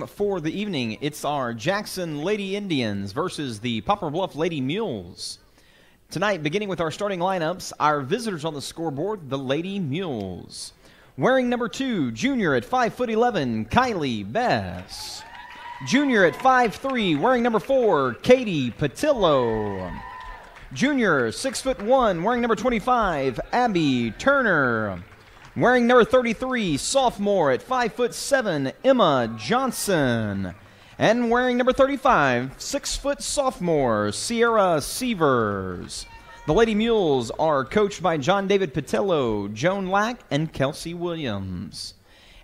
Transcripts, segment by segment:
For the evening, it's our Jackson Lady Indians versus the Poplar Bluff Lady Mules. Tonight, beginning with our starting lineups, our visitors on the scoreboard, the Lady Mules. Wearing number 2, junior at 5'11", Kylie Bess. Junior at 5'3", wearing number 4, Katie Patillo. Junior, 6'1", wearing number 25, Abby Turner. Wearing number 33, sophomore at 5'7", Emma Johnson. And wearing number 35, 6' sophomore, Sierra Sievers. The Lady Mules are coached by John David Patillo, Joan Lack, and Kelsey Williams.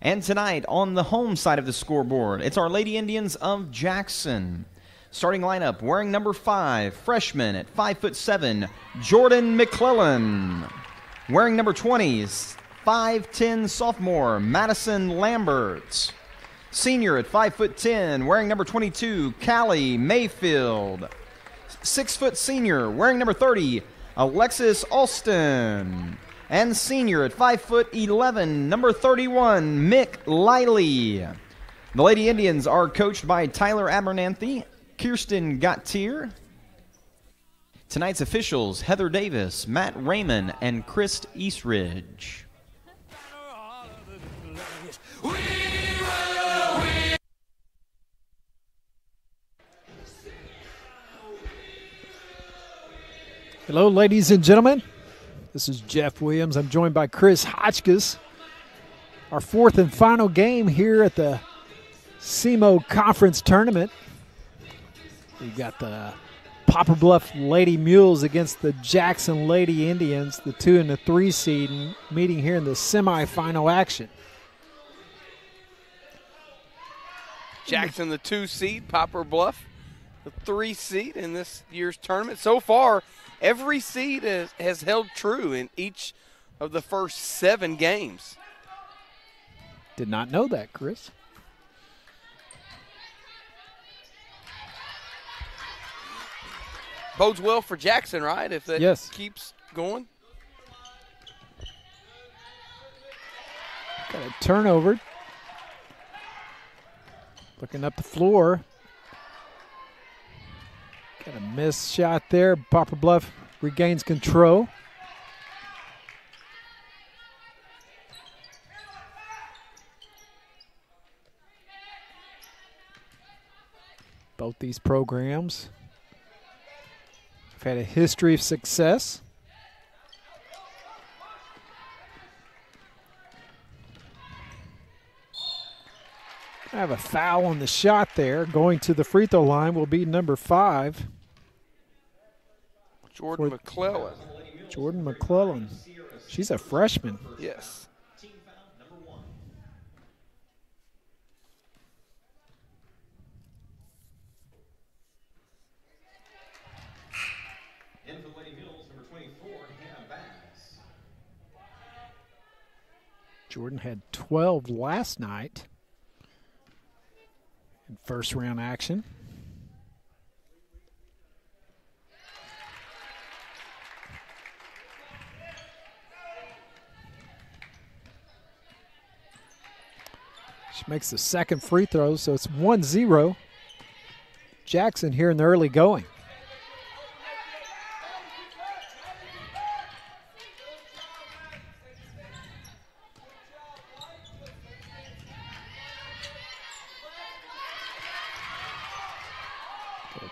And tonight, on the home side of the scoreboard, it's our Lady Indians of Jackson. Starting lineup, wearing number 5, freshman at 5'7", Jordan McClellan. Wearing number 20, 5'10", sophomore, Madison Lambert. Senior at 5'10", wearing number 22, Callie Mayfield. 6' senior, wearing number 30, Alexis Alston. And senior at 5'11", number 31, Mick Liley. The Lady Indians are coached by Tyler Abernathy, Kirsten Gottier. Tonight's officials, Heather Davis, Matt Raymond, and Chris Eastridge. Hello, ladies and gentlemen. This is Jeff Williams. I'm joined by Chris Hotchkiss. Our fourth and final game here at the SEMO Conference Tournament. We've got the Poplar Bluff Lady Mules against the Jackson Lady Indians, the 2 and the 3 seed, meeting here in the semifinal action. Jackson, the 2 seed, Poplar Bluff, the 3 seed in this year's tournament. So far, every seed has held true in each of the first 7 games. Did not know that, Chris. Bodes well for Jackson, right, if that keeps going? Got a turnover. Looking up the floor. Got a missed shot there. Poplar Bluff regains control. Both these programs have had a history of success. I have a foul on the shot there. Going to the free throw line will be number 5. Jordan McClellan. Jordan McClellan. She's a freshman. Yes. And for the Lady Mules, number 24, Hannah Bass. Jordan had 12 last night in first round action. She makes the second free throw, so it's 1-0. Jackson here in the early going.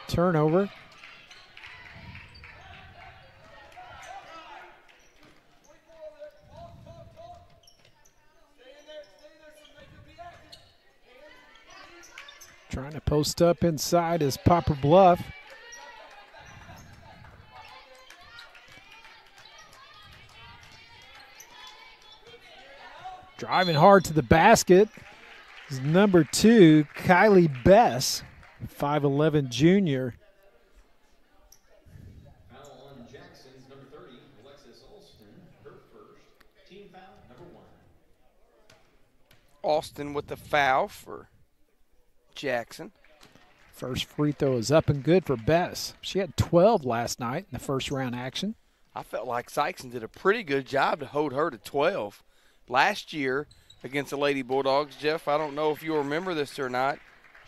Turnover. Trying to post up inside is Poplar Bluff. Driving hard to the basket is number 2, Kylie Bess. 5'11" junior. Foul on Jackson's number 30, Alexis Alston, her first. Team foul, number 1. Alston with the foul for Jackson. First free throw is up and good for Bess. She had 12 last night in the first round action. I felt like Sykeston did a pretty good job to hold her to 12. Last year against the Lady Bulldogs, Jeff, I don't know if you remember this or not,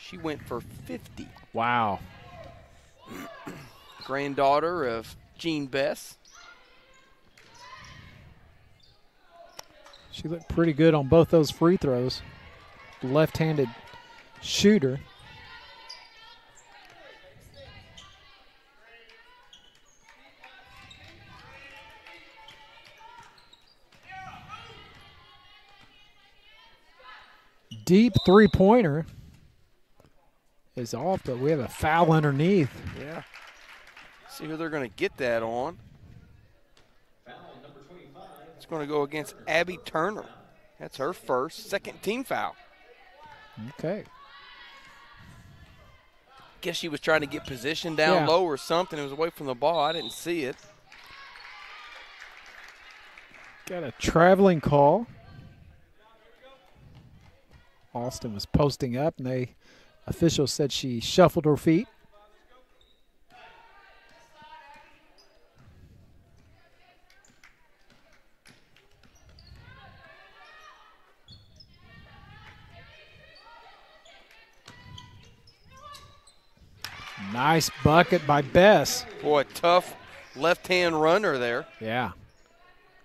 She went for 50. Wow. Granddaughter of Jean Bess. She looked pretty good on both those free throws. Left-handed shooter. Deep three-pointer is off, but we have a foul underneath. Yeah. See who they're going to get that on. It's going to go against Abby Turner. That's her first, second team foul. Okay. Guess she was trying to get position down low or something. It was away from the ball. I didn't see it. Got a traveling call. Austin was posting up, and the official said she shuffled her feet. Nice bucket by Bess. Boy, tough left-hand runner there. Yeah.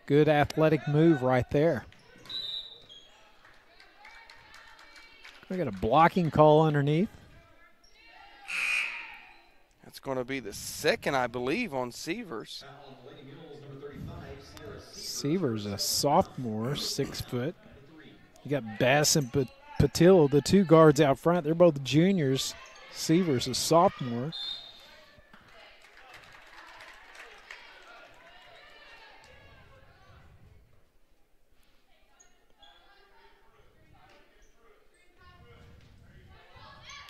Good athletic move right there. We got a blocking call underneath. That's going to be the second, I believe, on Severs. Severs, a sophomore, 6 foot. You got Bass and Patil, the two guards out front. They're both juniors. Severs, a sophomore.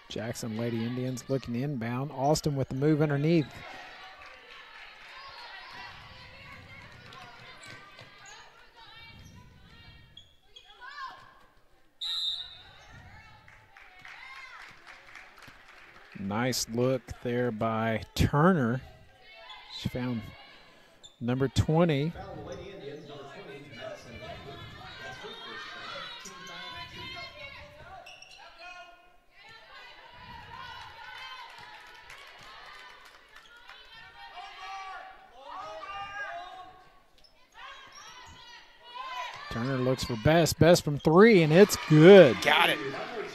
Jackson Lady Indians looking inbound. Austin with the move underneath. Nice look there by Turner. She found number 20. Turner looks for Bess. Bess from 3, and it's good. Got it.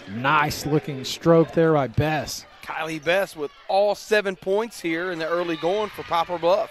Nice looking stroke there by Bess. Kylie Bess with all 7 points here in the early going for Poplar Bluff.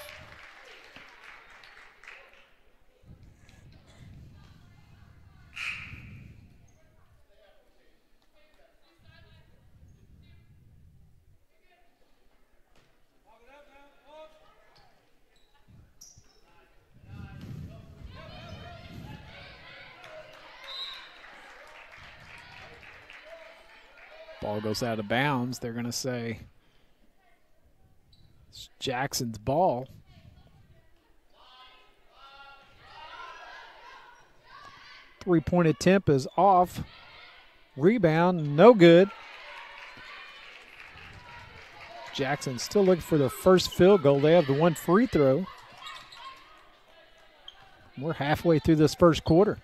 Ball goes out of bounds. They're going to say it's Jackson's ball. Three-point attempt is off. Rebound, no good. Jackson still looking for the first field goal. They have the one free throw. We're halfway through this first quarter.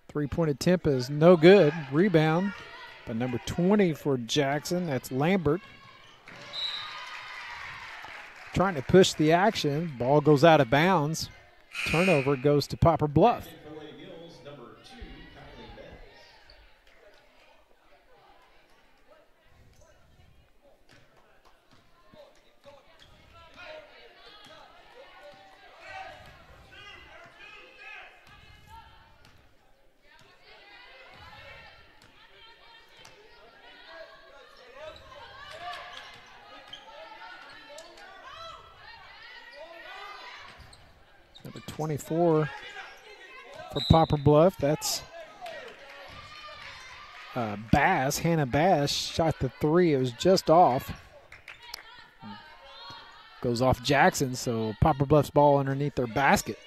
Three-point attempt is no good. Rebound by number 20 for Jackson. That's Lambert. Trying to push the action. Ball goes out of bounds. Turnover goes to Poplar Bluff. Number 24 for Poplar Bluff. That's Bass. Hannah Bass shot the 3. It was just off. Goes off Jackson, so Poplar Bluff's ball underneath their basket.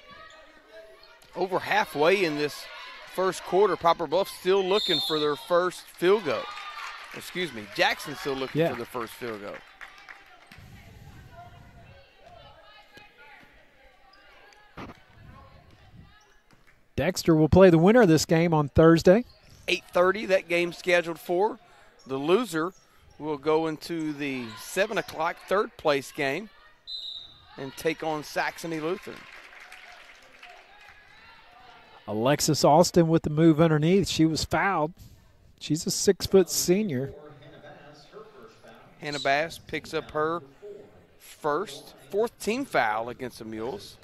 Over halfway in this first quarter, Poplar Bluff still looking for their first field goal. Excuse me, Jackson still looking for their first field goal. Dexter will play the winner of this game on Thursday. 8:30, that game scheduled for. The loser will go into the 7 o'clock third place game and take on Saxony Lutheran. Alexis Austin with the move underneath. She was fouled. She's a 6-foot senior. Hannah Bass picks up her fourth team foul against the Mules.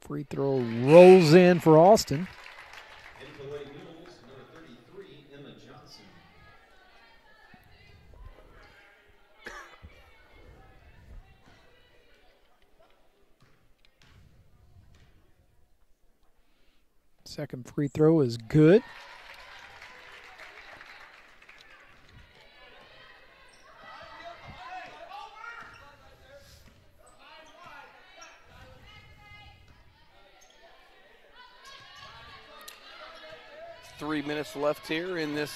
Free throw rolls in for Austin. Second free throw is good. Three minutes left here in this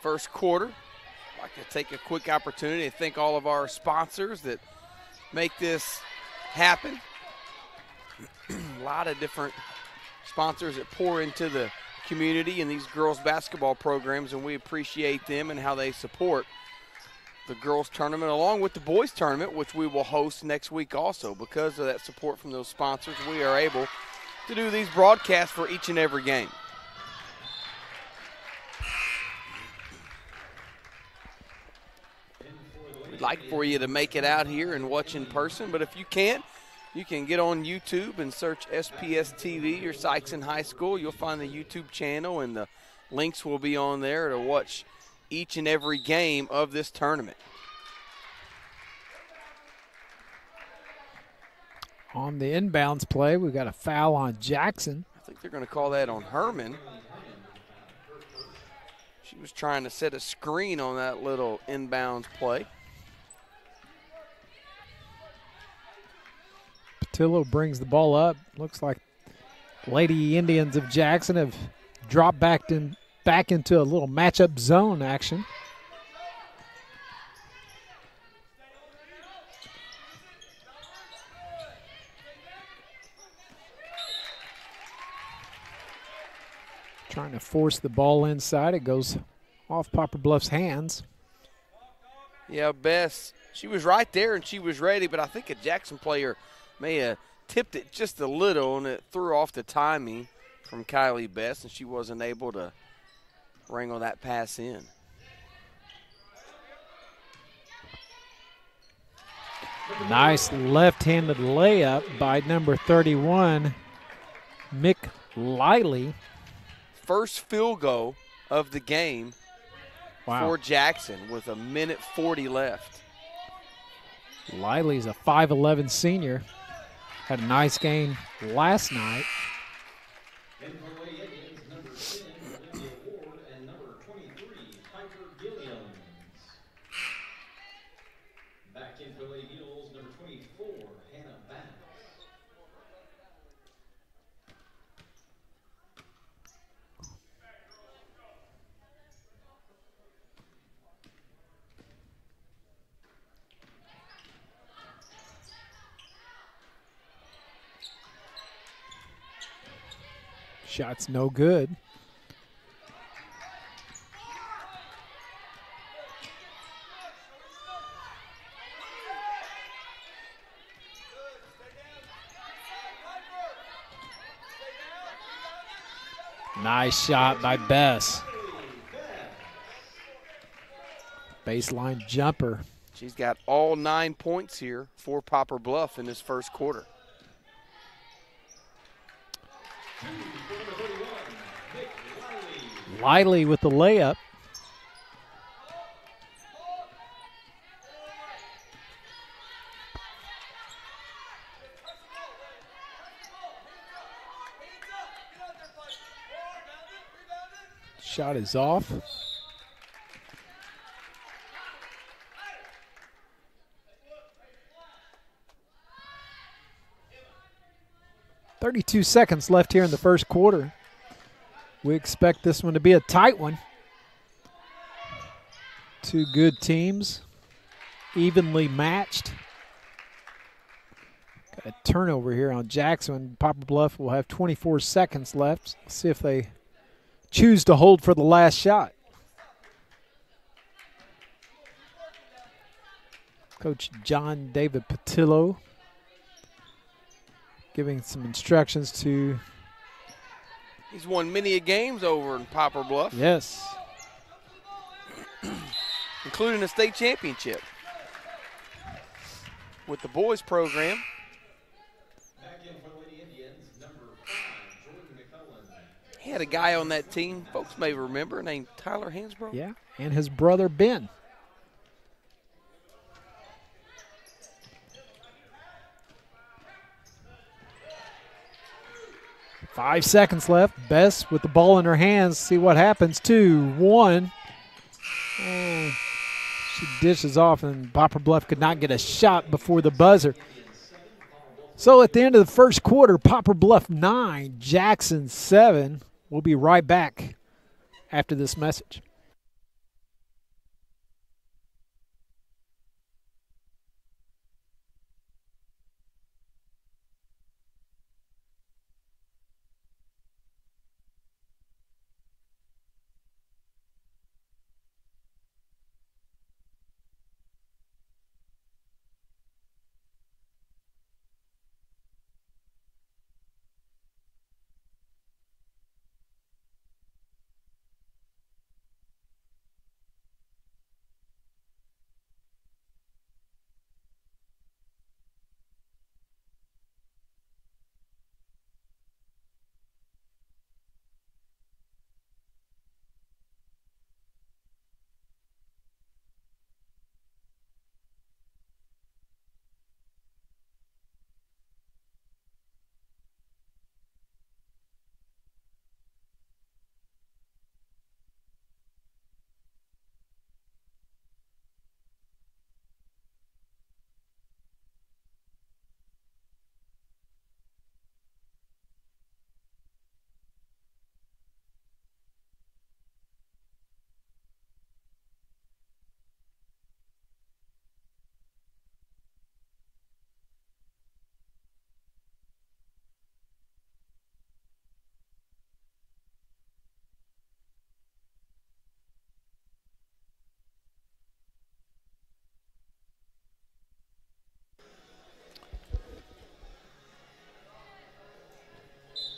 first quarter. I'd like to take a quick opportunity to thank all of our sponsors that make this happen. A lot of different sponsors that pour into the community and these girls basketball programs, and we appreciate them and how they support the girls tournament along with the boys tournament, which we will host next week also. Because of that support from those sponsors, we are able to do these broadcasts for each and every game. We'd like for you to make it out here and watch in person, but if you can't, you can get on YouTube and search SPS TV or Sykeston High School. You'll find the YouTube channel, and the links will be on there to watch each and every game of this tournament. On the inbounds play, we've got a foul on Jackson. I think they're going to call that on Herman. She was trying to set a screen on that little inbounds play. Patillo brings the ball up. Looks like Lady Indians of Jackson have dropped back into a little matchup zone action. Trying to force the ball inside. It goes off Poplar Bluff's hands. Yeah, Bess, she was right there and she was ready, but I think a Jackson player may have tipped it just a little, and it threw off the timing from Kylie Bess, and she wasn't able to wrangle that pass in. Nice left-handed layup by number 31, Mick Liley. First field goal of the game for Jackson with 1:40 left. Liley's a 5'11 senior. Had a nice game last night. Back in for Lady Mules, number 24, Hannah Bass. Shot's no good. Nice shot by Bess. Baseline jumper. She's got all 9 points here for Poplar Bluff in this first quarter. Liley with the layup. Shot is off. 32 seconds left here in the first quarter. We expect this one to be a tight one. Two good teams, evenly matched. Got a turnover here on Jackson. Poplar Bluff will have 24 seconds left. Let's see if they choose to hold for the last shot. Coach John David Patillo giving some instructions to. He's won many games over in Poplar Bluff. Yes. Including a state championship with the boys program. He had a guy on that team, folks may remember, named Tyler Hansbrough. Yeah, and his brother Ben. Five seconds left. Bess with the ball in her hands. See what happens. 2-1. And she dishes off, and Poplar Bluff could not get a shot before the buzzer. So at the end of the first quarter, Poplar Bluff 9, Jackson 7. We'll be right back after this message.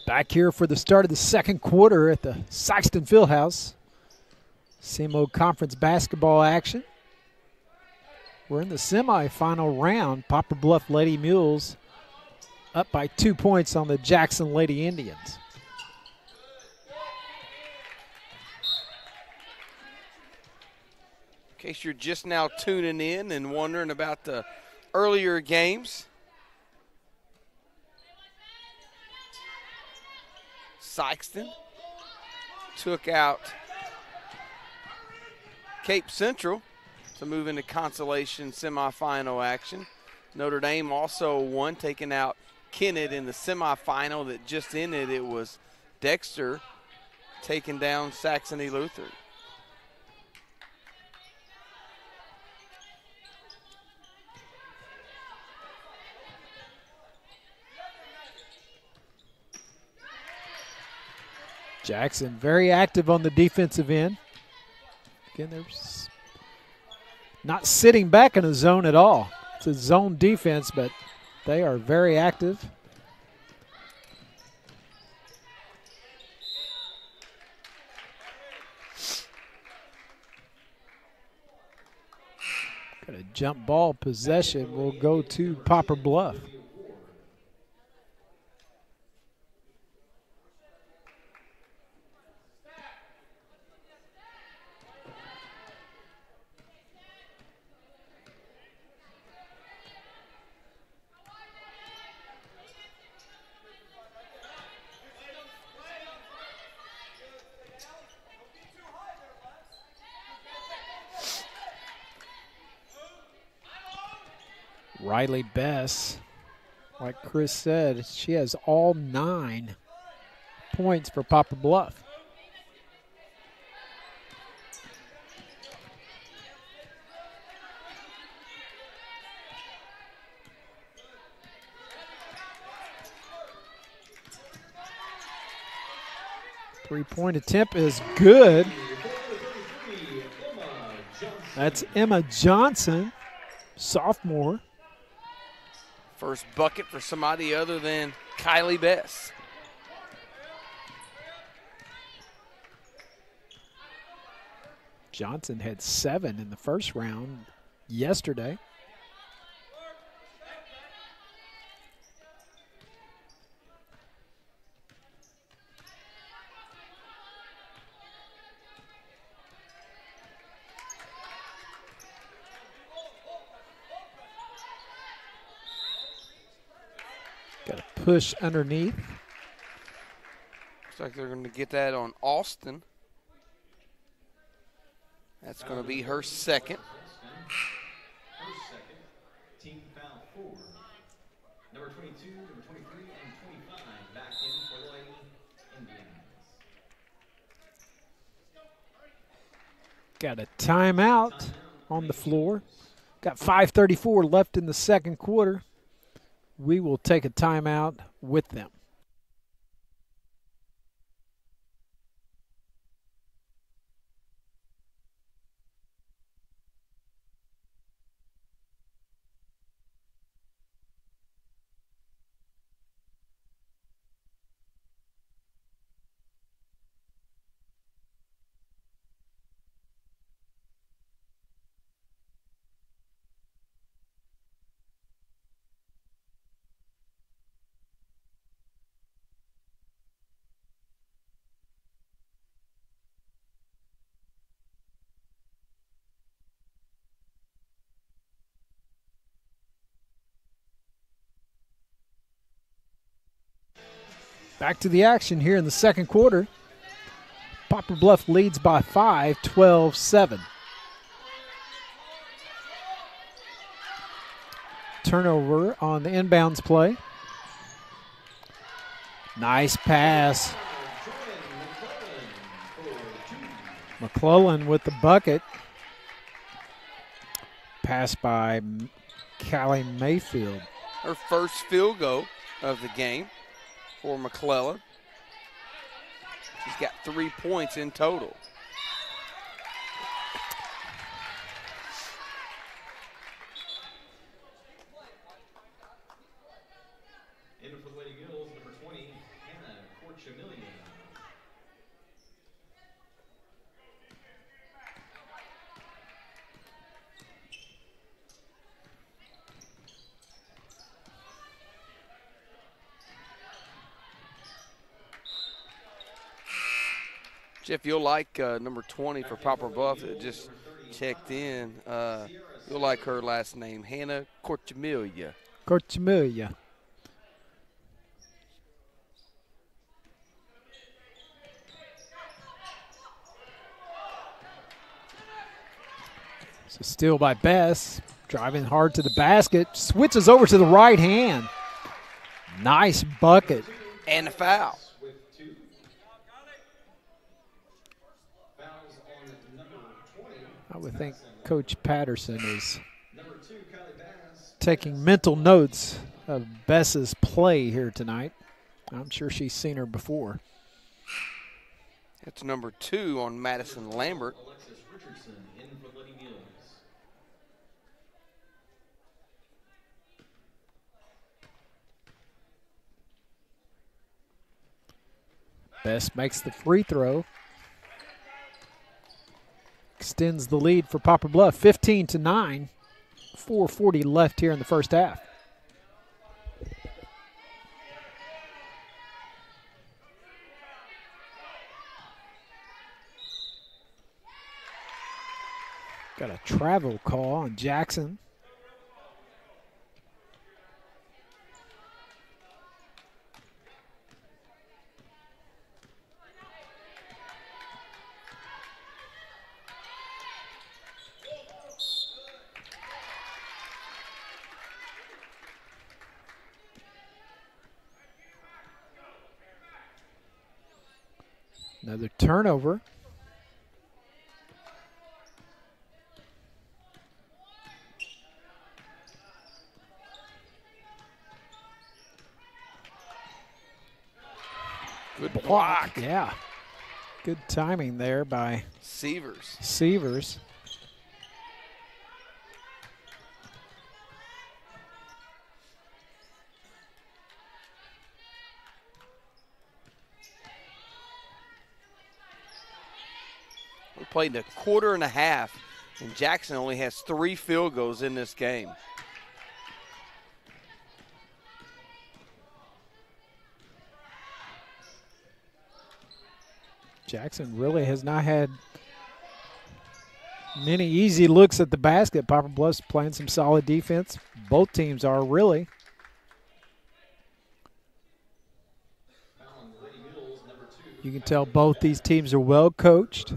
Back here for the start of the second quarter at the Sykeston Fieldhouse. SEMO Conference basketball action. We're in the semifinal round. Poplar Bluff Lady Mules up by 2 points on the Jackson Lady Indians. In case you're just now tuning in and wondering about the earlier games, Sykeston took out Cape Central to move into consolation semifinal action. Notre Dame also won, taking out Kennett in the semifinal that just ended. It was Dexter taking down Saxony Lutheran. Jackson very active on the defensive end. Again, they're not sitting back in a zone at all. It's a zone defense, but they are very active. Got a jump ball possession. Will go to Poplar Bluff. Riley Bess Like Chris said, she has all 9 points for Poplar Bluff. Three-point attempt is good. That's Emma Johnson, sophomore. First bucket for somebody other than Kylie Bess. Johnson had 7 in the first round yesterday. Got a push underneath. Looks like they're going to get that on Austin. That's going to be her second. Team foul 4. Number 22, number 23, and 25 back in for the Lady Indians. Got a timeout on the floor. Got 5:34 left in the second quarter. We will take a timeout with them. Back to the action here in the second quarter. Poplar Bluff leads by 5, 12-7. Turnover on the inbounds play. Nice pass. McClellan with the bucket. Pass by Callie Mayfield. Her first field goal of the game for McClellan. She's got 3 points in total. In for the Lady Mules, number 20, Hannah Corchemillion. Jeff, you'll like number 20 for Poplar Bluff that just checked in. You'll like her last name, Hannah Corchemillia. Corchemillia. So steal by Bess, driving hard to the basket, switches over to the right hand. Nice bucket. And a foul. I would think Coach Patterson is taking mental notes of Bess's play here tonight. I'm sure she's seen her before. That's number 2 on Madison Lambert. Bess makes the free throw. Extends the lead for Poplar Bluff, 15-9. 4:40 left here in the first half. Got a travel call on Jackson. Another turnover. Good block. Yeah. Good timing there by Severs. We played in a quarter and a half, and Jackson only has 3 field goals in this game. Jackson really has not had many easy looks at the basket. Poplar Bluff's playing some solid defense. Both teams are really. You can tell both these teams are well coached.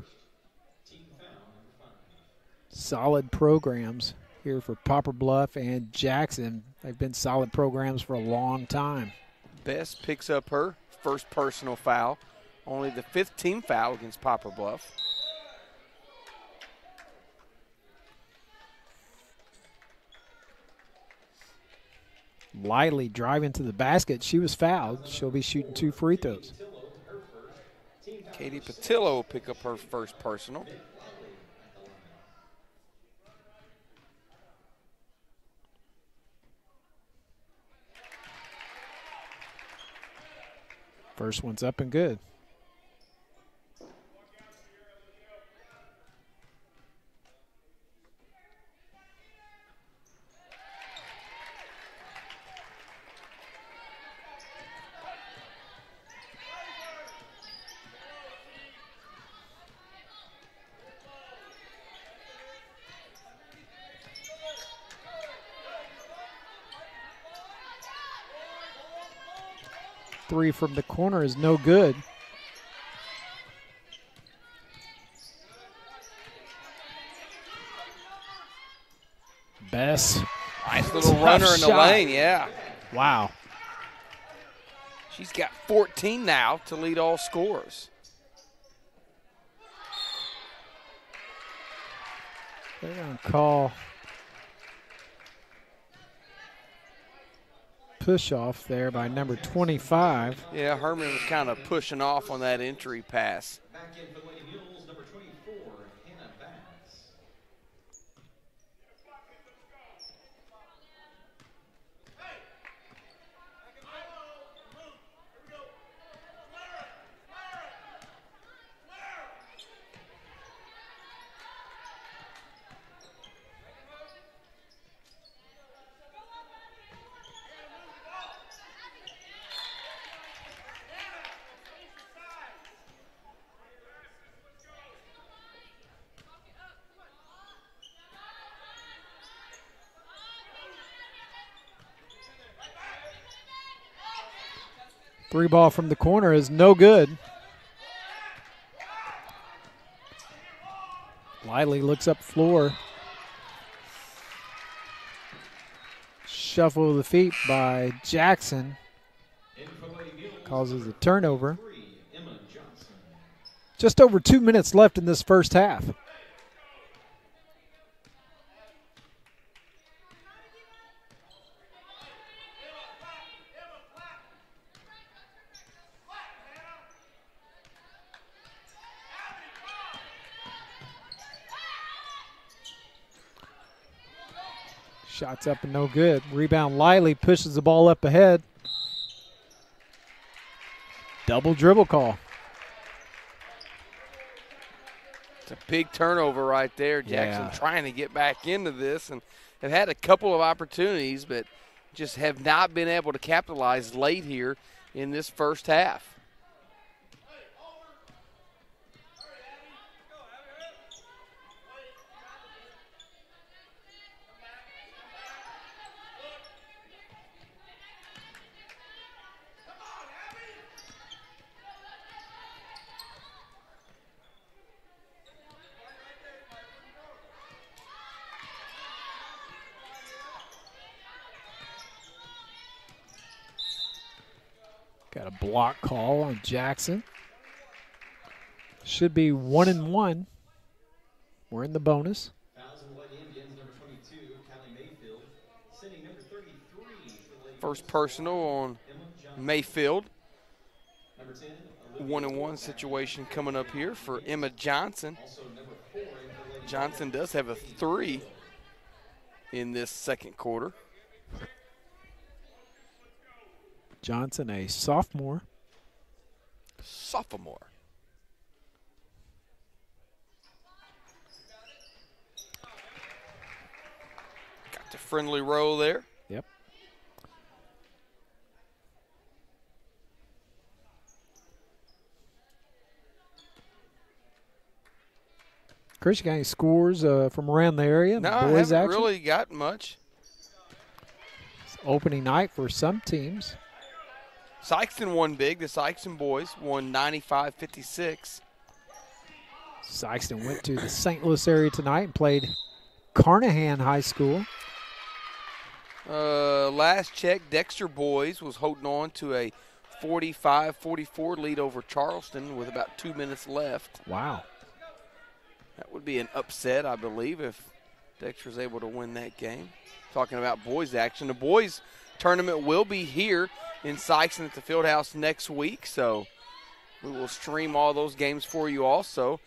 Solid programs here for Poplar Bluff and Jackson. They've been solid programs for a long time. Bess picks up her first personal foul. Only the 5th team foul against Poplar Bluff. Lively driving to the basket. She was fouled. She'll be shooting 2 free throws. Katie Patillo will pick up her first personal. First one's up and good. Three from the corner is no good. Bess. Nice little runner in the lane, yeah. Wow. She's got 14 now to lead all scorers. They're going to call push off there by number 25. Yeah, Herman was kind of pushing off on that entry pass. Back in for Lady Mules, number 24, Hannah Bass. Three ball from the corner is no good. Lively looks up floor. Shuffle of the feet by Jackson. Causes a turnover. Just over 2 minutes left in this first half. Shots up and no good. Rebound, Lively pushes the ball up ahead. Double dribble call. It's a big turnover right there. Jackson trying to get back into this and have had a couple of opportunities, but just have not been able to capitalize late here in this first half. Got a block call on Jackson. Should be 1-1. We're in the bonus. First personal on Mayfield. 1-1 situation coming up here for Emma Johnson. Johnson does have a 3 in this second quarter. Johnson, a sophomore. Sophomore. Got the friendly roll there. Yep. Chris, you got any scores from around the area? No, Boys I haven't action? really got much. It's opening night for some teams. Sykeston won big. The Sykeston boys won 95-56. Sykeston went to the St. Louis area tonight and played Carnahan High School. Last check, Dexter boys was holding on to a 45-44 lead over Charleston with about 2 minutes left. Wow. That would be an upset, I believe, if Dexter's able to win that game. Talking about boys action. The boys tournament will be here in Sykeston at the Fieldhouse next week, so we will stream all those games for you also.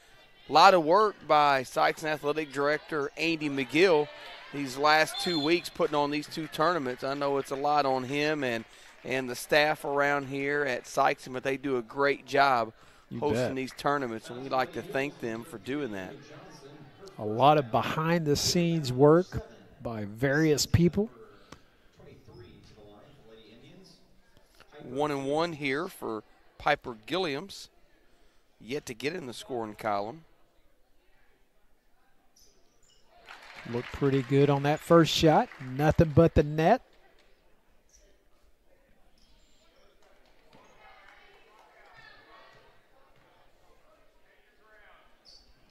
A lot of work by Sykeston Athletic Director Andy McGill these last 2 weeks putting on these 2 tournaments. I know it's a lot on him and the staff around here at Sykeston, but they do a great job hosting these tournaments, and we'd like to thank them for doing that. A lot of behind-the-scenes work by various people. 1-1 here for Piper Gilliams, yet to get in the scoring column. Looked pretty good on that first shot. Nothing but the net.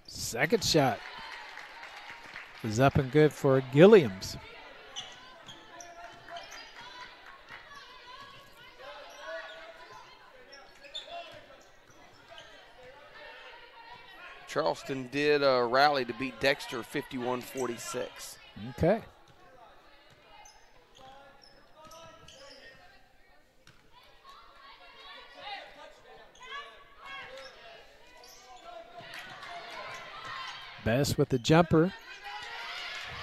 Second shot is up and good for Gilliams. Charleston did rally to beat Dexter 51-46. Okay. Best with the jumper.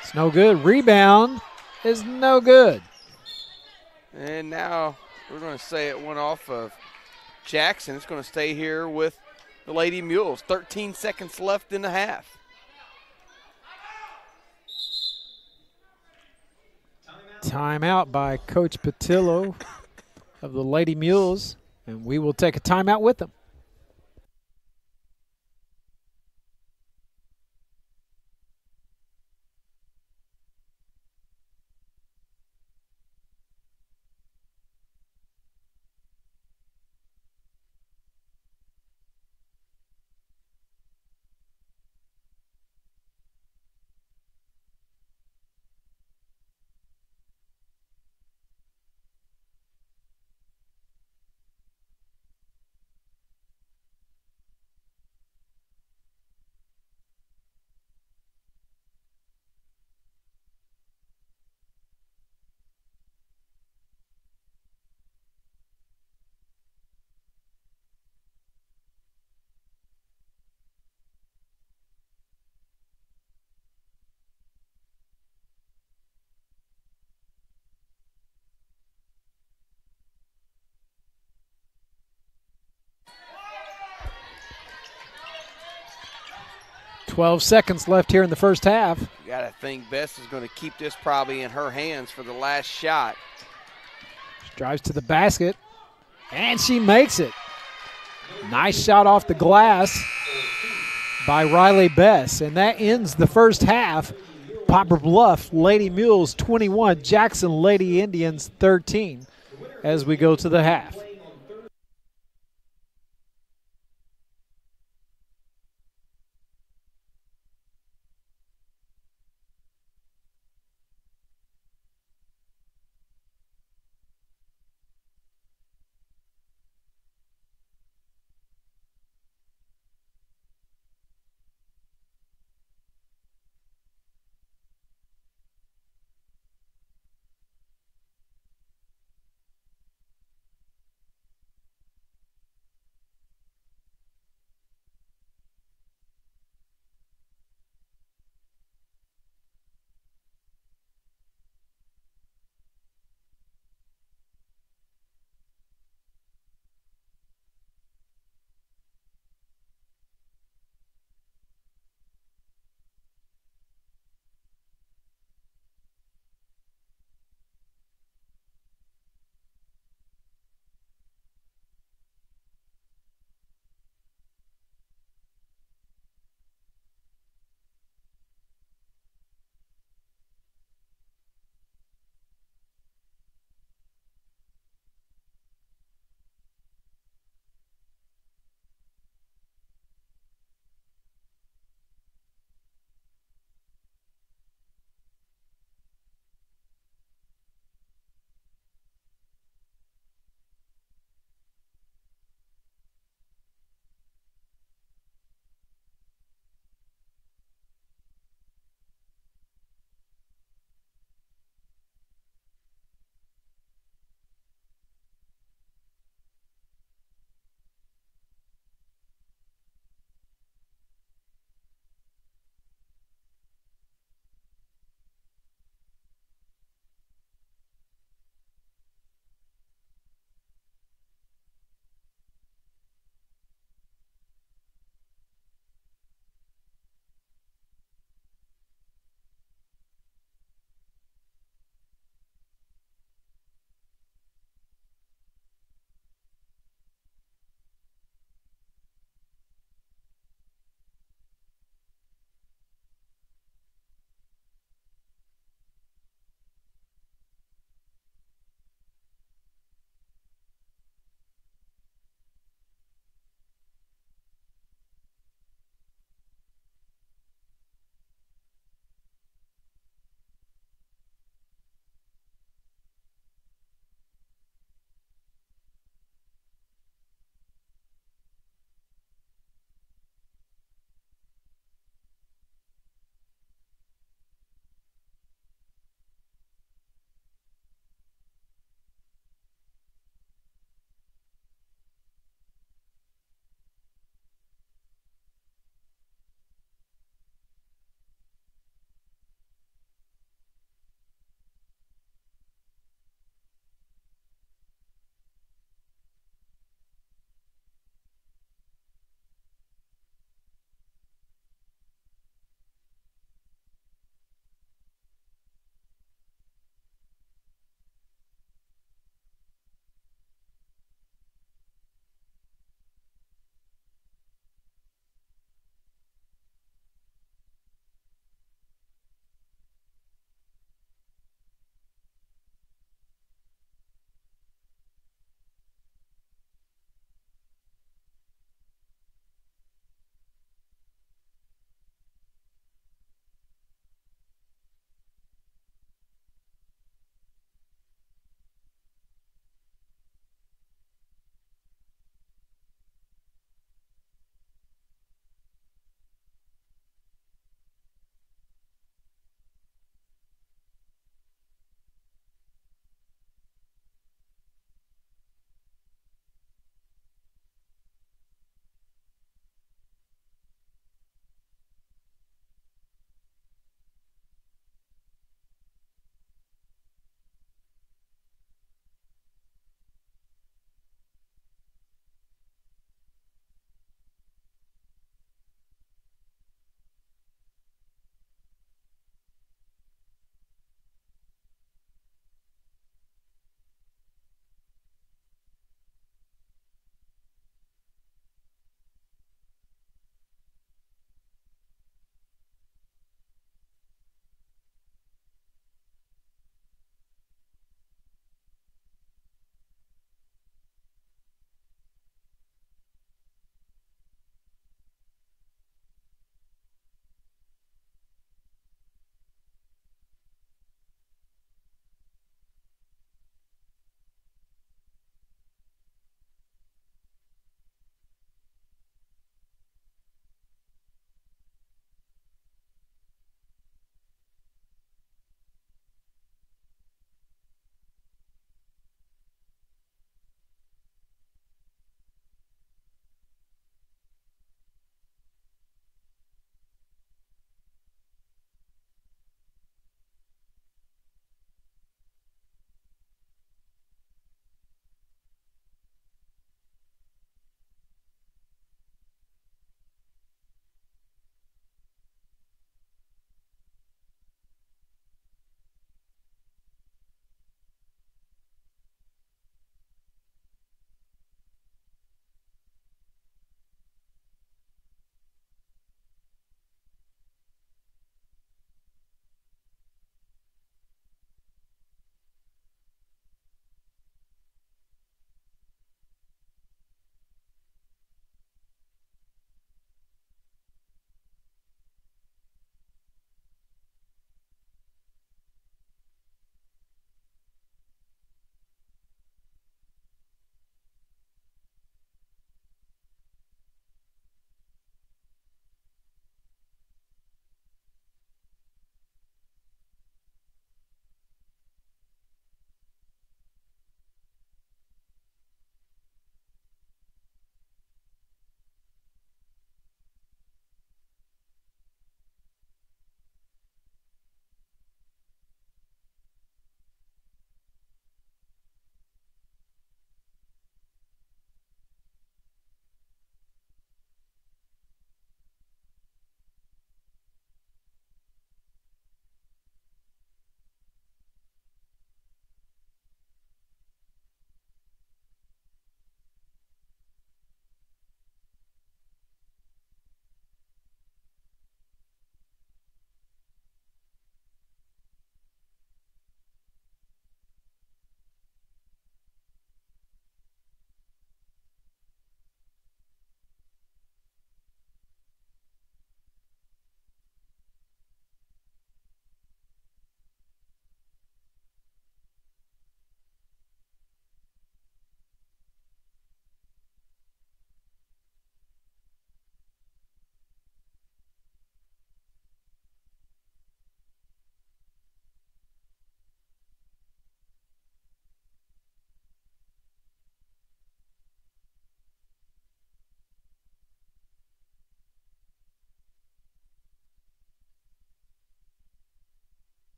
It's no good. Rebound is no good. And now we're going to say it went off of Jackson. It's going to stay here with the Lady Mules. 13 seconds left in the half. Timeout by Coach Patillo of the Lady Mules, and we will take a timeout with them. .12 seconds left here in the first half. You got to think Bess is going to keep this probably in her hands for the last shot. She drives to the basket, and she makes it. Nice shot off the glass by Riley Bess, and that ends the first half. Poplar Bluff Lady Mules 21, Jackson Lady Indians 13 as we go to the half.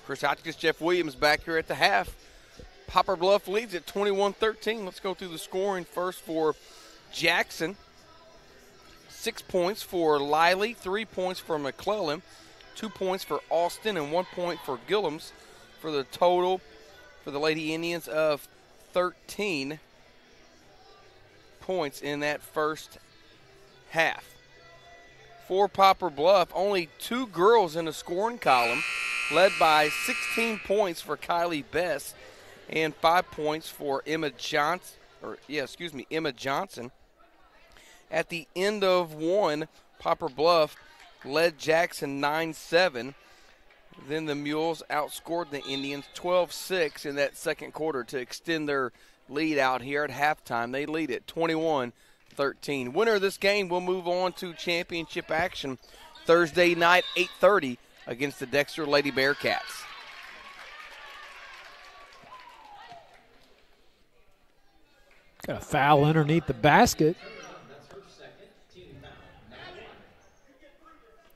Chris Hotchkiss, Jeff Williams back here at the half. Poplar Bluff leads at 21-13. Let's go through the scoring first for Jackson. 6 points for Liley, 3 points for McClellan, 2 points for Austin, and 1 point for Gillums for the total for the Lady Indians of 13 points in that first half. For Poplar Bluff, only 2 girls in the scoring column, led by 16 points for Kylie Best and 5 points for Emma Johnson. At the end of one, Poplar Bluff led Jackson 9-7. Then the Mules outscored the Indians 12-6 in that second quarter to extend their lead out here at halftime. They lead at 21-13. Winner of this game will move on to championship action Thursday night, 8:30, against the Dexter Lady Bearcats. Got a foul underneath the basket.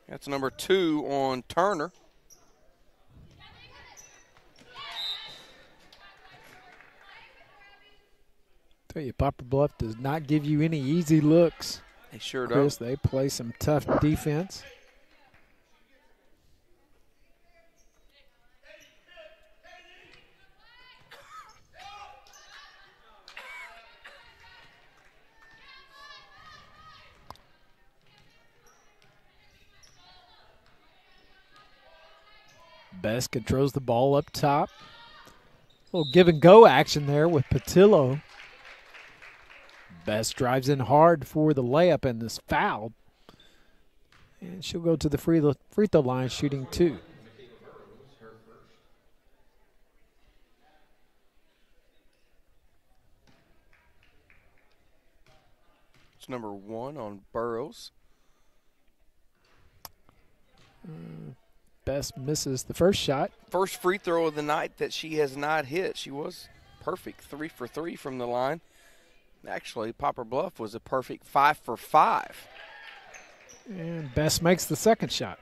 That's number 2 on Turner. Tell you, Poplar Bluff does not give you any easy looks. They sure Chris, don't. they play some tough defense. Best controls the ball up top. A little give and go action there with Patillo. Best drives in hard for the layup and is fouled. And she'll go to the free throw line shooting 2. It's number 1 on Burrows. Best misses the first shot. First free throw of the night that she has not hit. She was perfect 3 for 3 from the line. Actually, Poplar Bluff was a perfect 5 for 5. And Best makes the second shot.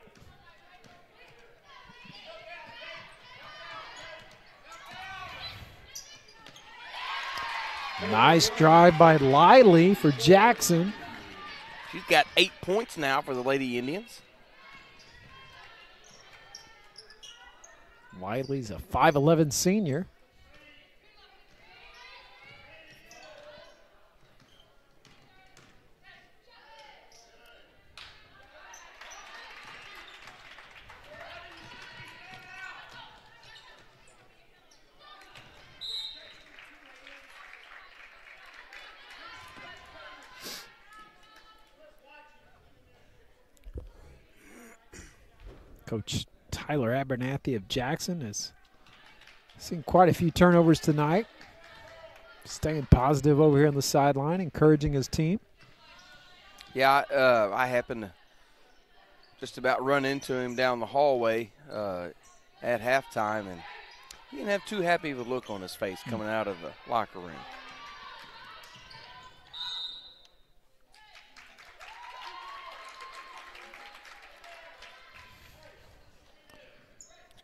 Nice drive by Liley for Jackson. She's got 8 points now for the Lady Indians. Wiley's a 5'11 senior. Coach Tyler Abernathy of Jackson has seen quite a few turnovers tonight. Staying positive over here on the sideline, encouraging his team. Yeah, I happened to just about run into him down the hallway at halftime, and he didn't have too happy of a look on his face coming out of the locker room.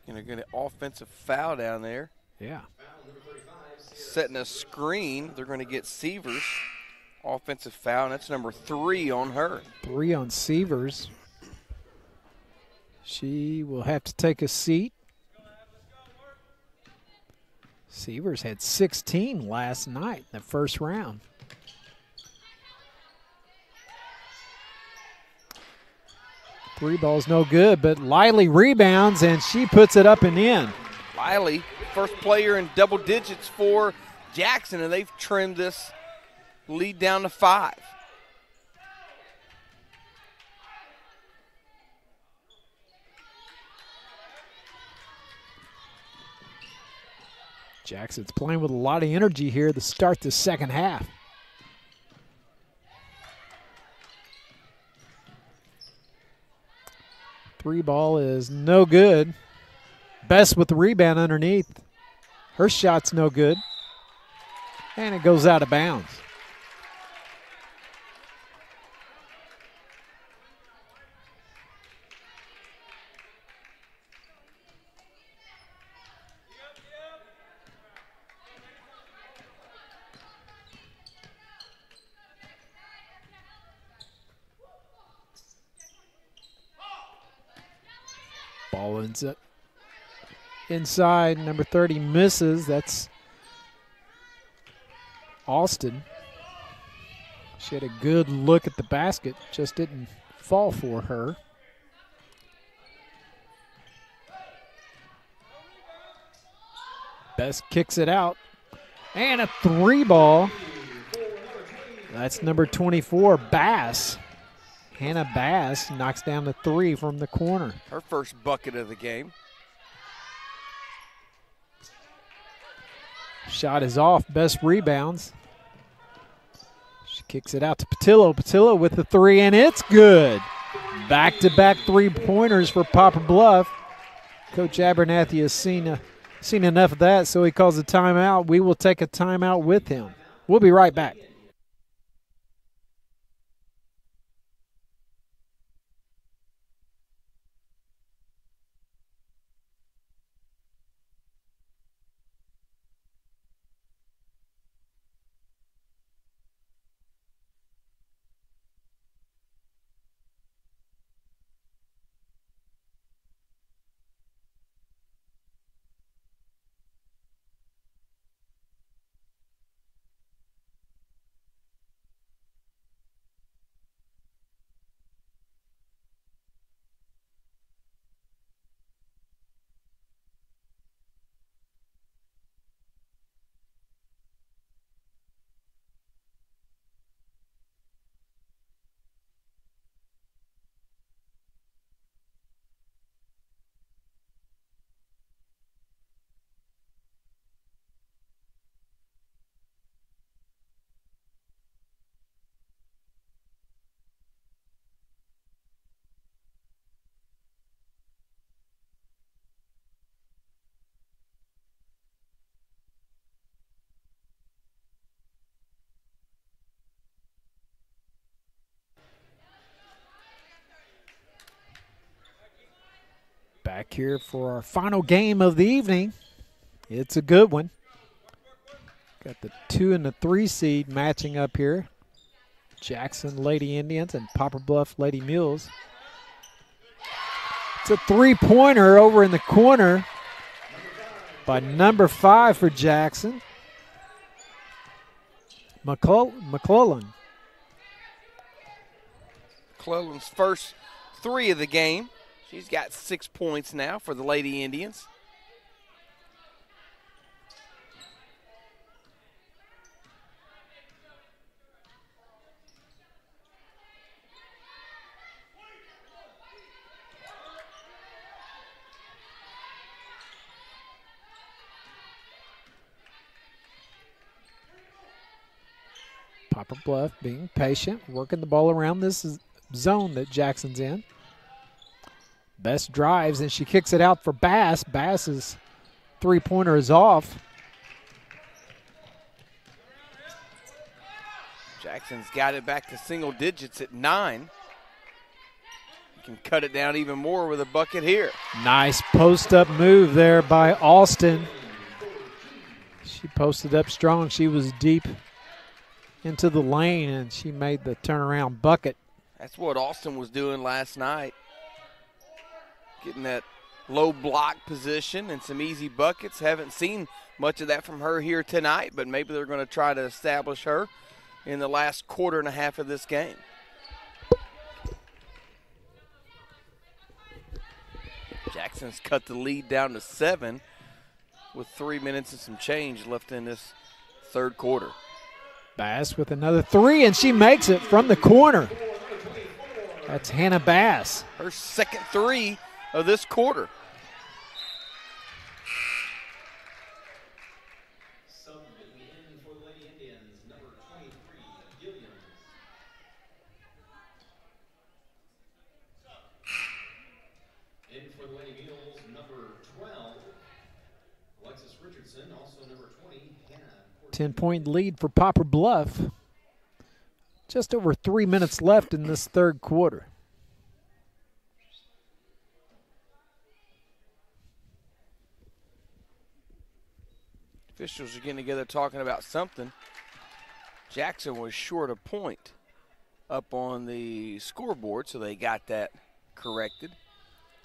Going to get an offensive foul down there. Yeah. Setting a screen. They're going to get Severs. Offensive foul, and that's number 3 on her. 3 on Severs. She will have to take a seat. Severs had 16 last night in the first round. Three ball's no good, but Liley rebounds, and she puts it up and in. Liley, first player in double digits for Jackson, and they've trimmed this lead down to 5. Jackson's playing with a lot of energy here to start the second half. Three ball is no good. Best with the rebound underneath. Her shot's no good. And it goes out of bounds. Ball ends up inside. Number 30 misses. That's Austin. She had a good look at the basket, just didn't fall for her. Best kicks it out. And a 3-ball. That's number 24, Bass. Hannah Bass knocks down the 3 from the corner. Her first bucket of the game. Shot is off. Best rebounds. She kicks it out to Patillo. Patillo with the 3, and it's good. Back-to-back 3-pointers for Poplar Bluff. Coach Abernathy has seen enough of that, so he calls a timeout. We will take a timeout with him. We'll be right back. Back here for our final game of the evening. It's a good one. Got the 2 and the 3 seed matching up here. Jackson Lady Indians and Poplar Bluff Lady Mules. It's a 3-pointer over in the corner by number 5 for Jackson. McClellan. McClellan's first 3 of the game. She's got 6 points now for the Lady Indians. Poplar Bluff being patient, working the ball around this zone that Jackson's in. Best drives, and she kicks it out for Bass. Bass's 3-pointer is off. Jackson's got it back to single digits at 9. You can cut it down even more with a bucket here. Nice post-up move there by Austin. She posted up strong. She was deep into the lane, and she made the turnaround bucket. That's what Austin was doing last night. Getting that low block position and some easy buckets. Haven't seen much of that from her here tonight, but maybe they're going to try to establish her in the last quarter and a half of this game. Jackson's cut the lead down to 7 with 3 minutes and some change left in this third quarter. Bass with another 3, and she makes it from the corner. That's Hannah Bass. Her second 3 of this quarter. Sub in for the Lady Indians, number 23, Gilliams. In for the Lady Mules, number 12, Alexis Richardson, also number 20, Hannah. 10-point lead for Poplar Bluff. Just over 3 minutes left in this third quarter. Officials are getting together talking about something. Jackson was short a point up on the scoreboard, so they got that corrected.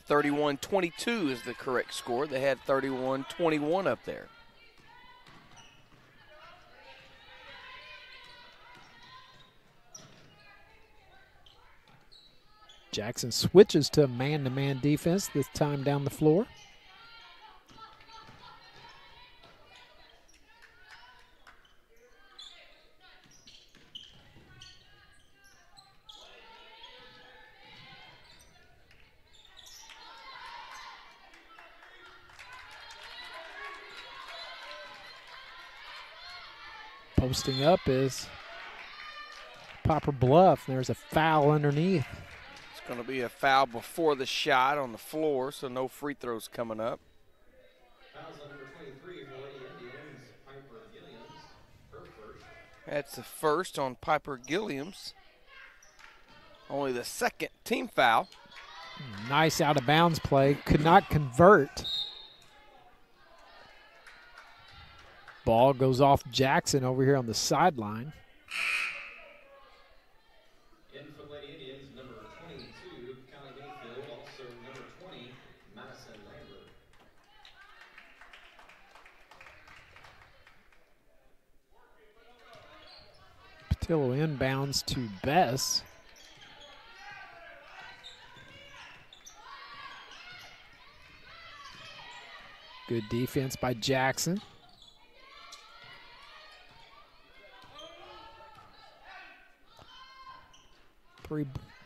31-22 is the correct score. They had 31-21 up there. Jackson switches to man-to-man defense, this time down the floor. Posting up is Poplar Bluff. There's a foul underneath. It's going to be a foul before the shot on the floor, so no free throws coming up. Fouls on number 23 for Lady Indians, Piper Gilliams, her first. That's the first on Piper Gilliams. Only the second team foul. Nice out-of-bounds play. Could not convert. Ball goes off Jackson over here on the sideline. In for Lady Indians, number 22, Callie Mayfield, also number 20, Madison Lambert. Patillo inbounds to Bess. Good defense by Jackson.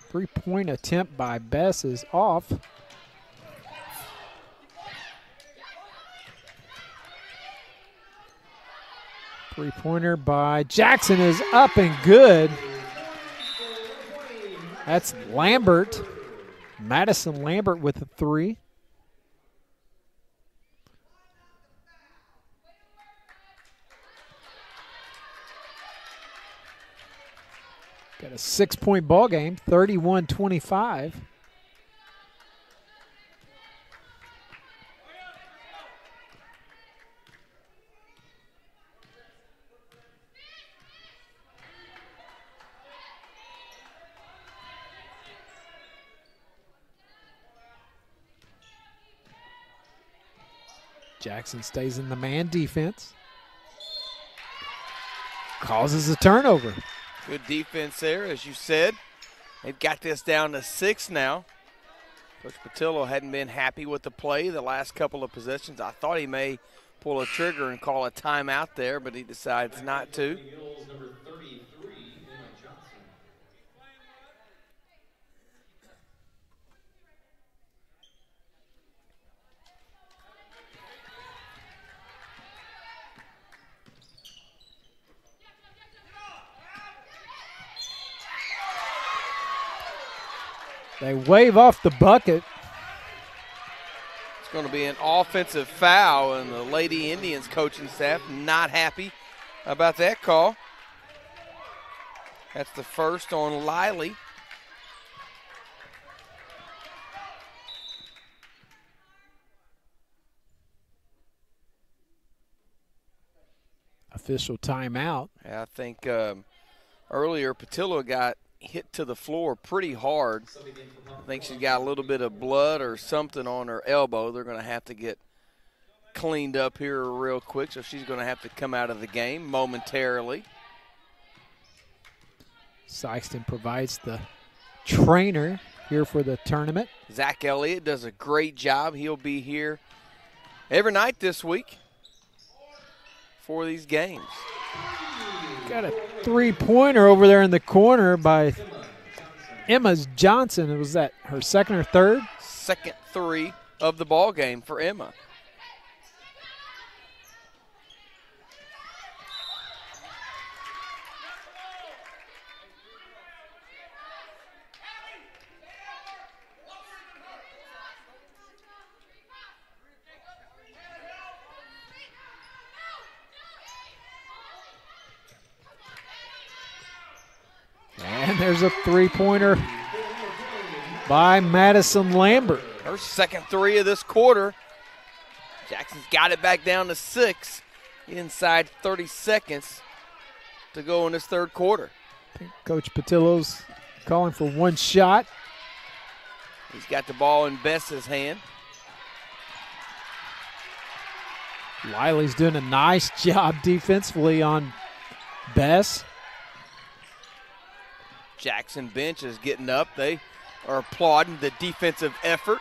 Three-point attempt by Bess is off. Three-pointer by Jackson is up and good. That's Lambert. Madison Lambert with a three. Got a 6-point ball game, 31-25. Jackson stays in the man defense. Causes a turnover. Good defense there, as you said. They've got this down to 6 now. Coach Patillo hadn't been happy with the play the last couple of possessions. I thought he may pull a trigger and call a timeout there, but he decides not to. They wave off the bucket. It's going to be an offensive foul, and the Lady Indians coaching staff not happy about that call. That's the first on Liley. Official timeout. I think earlier Patillo got hit to the floor pretty hard. I think she's got a little bit of blood or something on her elbow. They're going to have to get cleaned up here real quick, so she's going to have to come out of the game momentarily. Sykeston provides the trainer here for the tournament. Zach Elliott does a great job. He'll be here every night this week for these games. Got a three-pointer over there in the corner by Emma Johnson. Was that her second or third? Second three of the ball game for Emma. And there's a three-pointer by Madison Lambert. Her second three of this quarter. Jackson's got it back down to 6 inside 30 seconds to go in this third quarter. I think Coach Patillo's calling for one shot. He's got the ball in Bess's hand. Wiley's doing a nice job defensively on Bess. Jackson bench is getting up. They are applauding the defensive effort.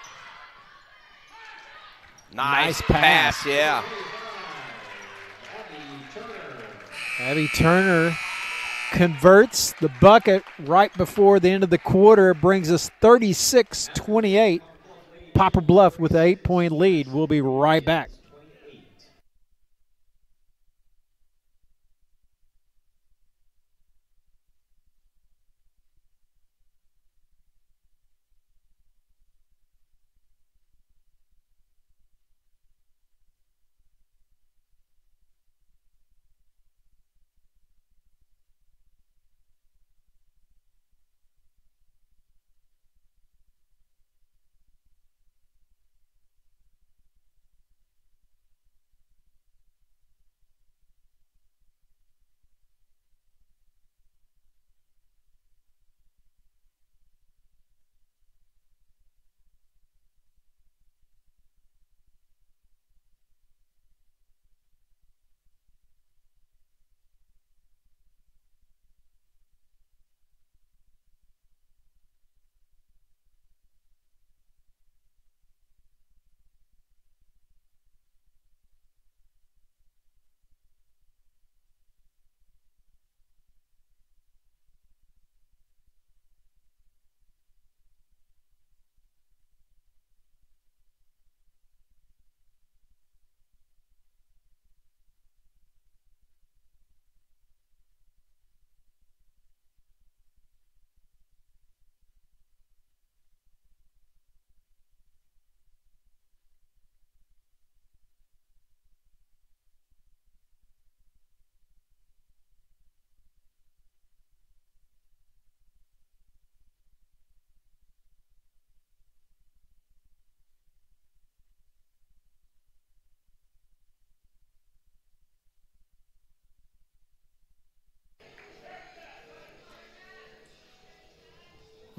Nice pass, yeah. Abby Turner converts the bucket right before the end of the quarter. Brings us 36-28. Poplar Bluff with an 8-point lead. We'll be right back.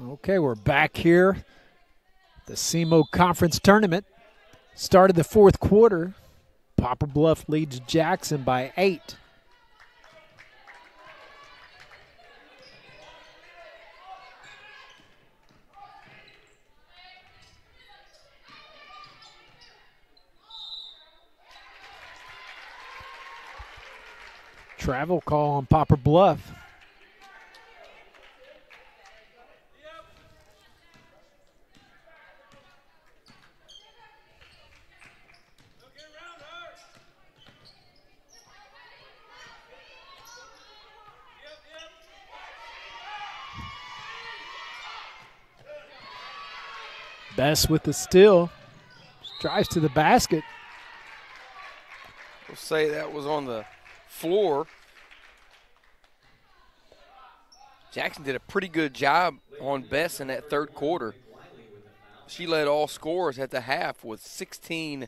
Okay, we're back here. The SEMO Conference Tournament started the fourth quarter. Poplar Bluff leads Jackson by 8. Travel call on Poplar Bluff. Bess with the steal. Drives to the basket. We'll say that was on the floor. Jackson did a pretty good job on Bess in that third quarter. She led all scorers at the half with 16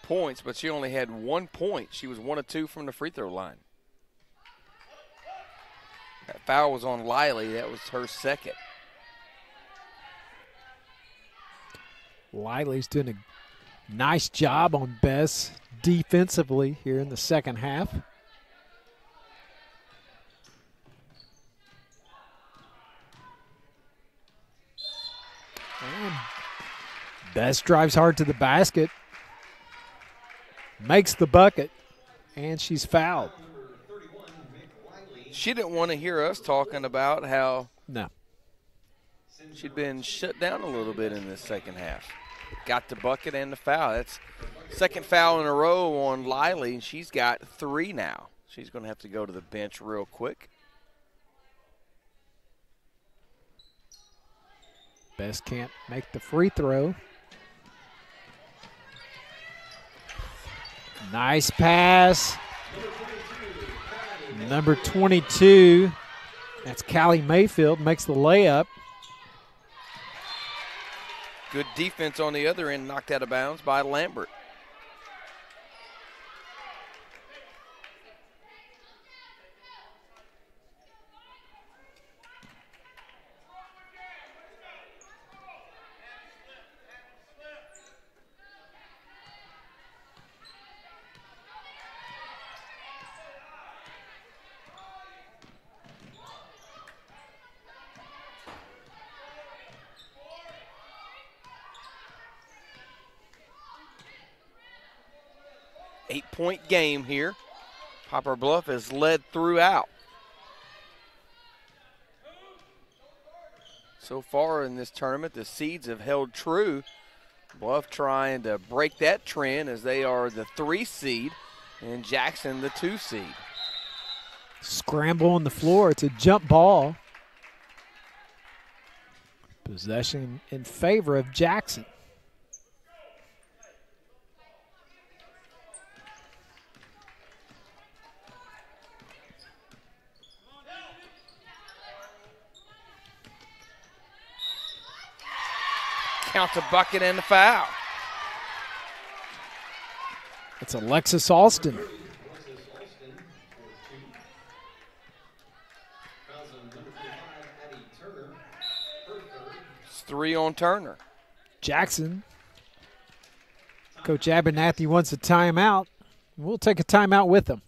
points, but she only had 1 point. She was 1 of 2 from the free throw line. That foul was on Liley. That was her second. Liley's doing a nice job on Bess defensively here in the second half. And Bess drives hard to the basket, makes the bucket, and she's fouled. She didn't want to hear us talking about how No. she'd been shut down a little bit in this second half. Got the bucket and the foul. That's second foul in a row on Liley, and she's got 3 now. She's going to have to go to the bench real quick. Bess can't make the free throw. Nice pass. Number 22, that's Callie Mayfield, makes the layup. Good defense on the other end, knocked out of bounds by Lambert. 8-point game here. Poplar Bluff has led throughout. So far in this tournament, the seeds have held true. Bluff trying to break that trend as they are the 3 seed and Jackson the 2 seed. Scramble on the floor. It's a jump ball. Possession in favor of Jackson. Count the bucket and the foul. It's Alexis Alston. It's 3 on Turner. Jackson. Coach Abernathy wants a timeout. We'll take a timeout with him.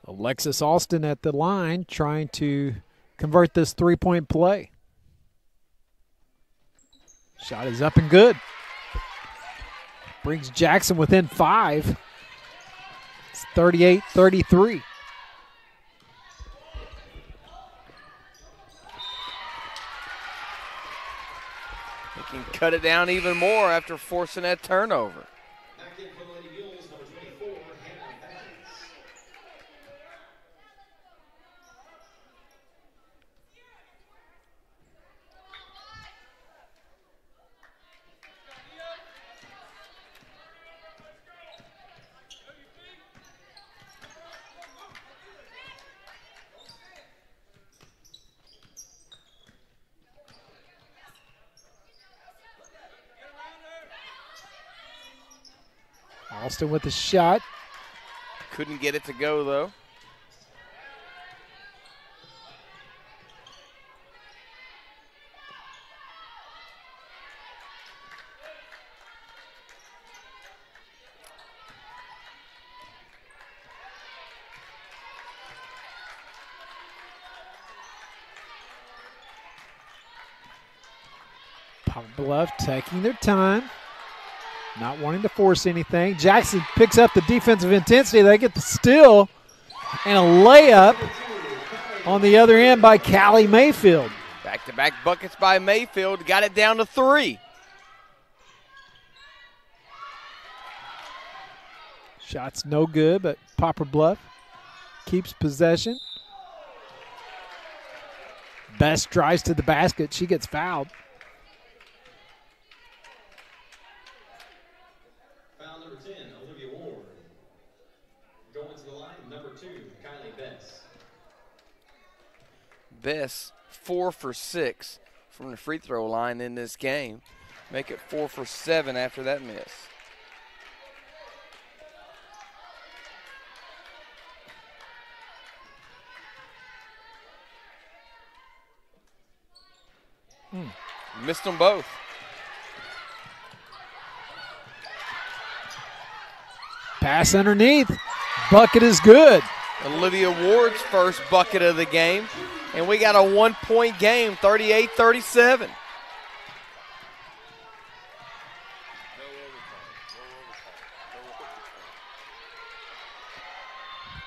Alexis Alston at the line trying to convert this 3-point play. Shot is up and good. Brings Jackson within 5. It's 38-33. They can cut it down even more after forcing that turnover. Alston with the shot. Couldn't get it to go, though. Poplar Bluff taking their time. Not wanting to force anything. Jackson picks up the defensive intensity. They get the steal and a layup on the other end by Callie Mayfield. Back-to-back buckets by Mayfield. Got it down to 3. Shot's no good, but Poplar Bluff keeps possession. Best drives to the basket. She gets fouled. Bess 4 for 6 from the free throw line in this game. Make it 4 for 7 after that miss. Missed them both. Pass underneath. Bucket is good. Olivia Ward's first bucket of the game. And we got a 1-point game, 38-37.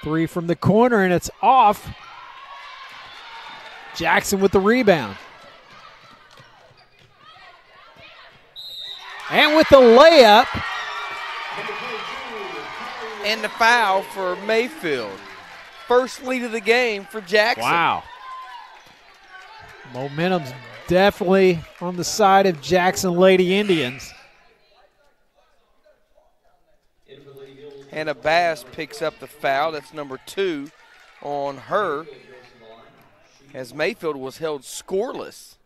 Three from the corner, and it's off. Jackson with the rebound. And with the layup, and the foul for Mayfield. First lead of the game for Jackson. Wow. Momentum's definitely on the side of Jackson Lady Indians. Hannah Bass picks up the foul. That's number 2 on her, as Mayfield was held scoreless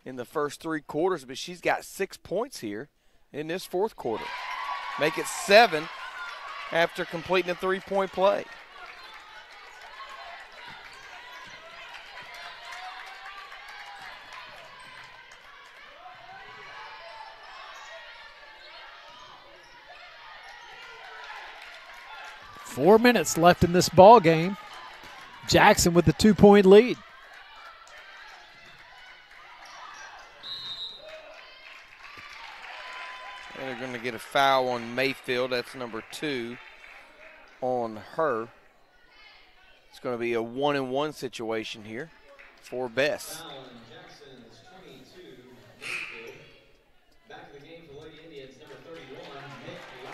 in the first 3 quarters, but she's got 6 points here in this fourth quarter. Make it 7 after completing a 3-point play. Four minutes left in this ball game. Jackson with the 2-point lead. And they're going to get a foul on Mayfield. That's number 2 on her. It's going to be a 1-and-1 situation here for Bess. Back to the game for Lady Indians, number 31, Nick Lai.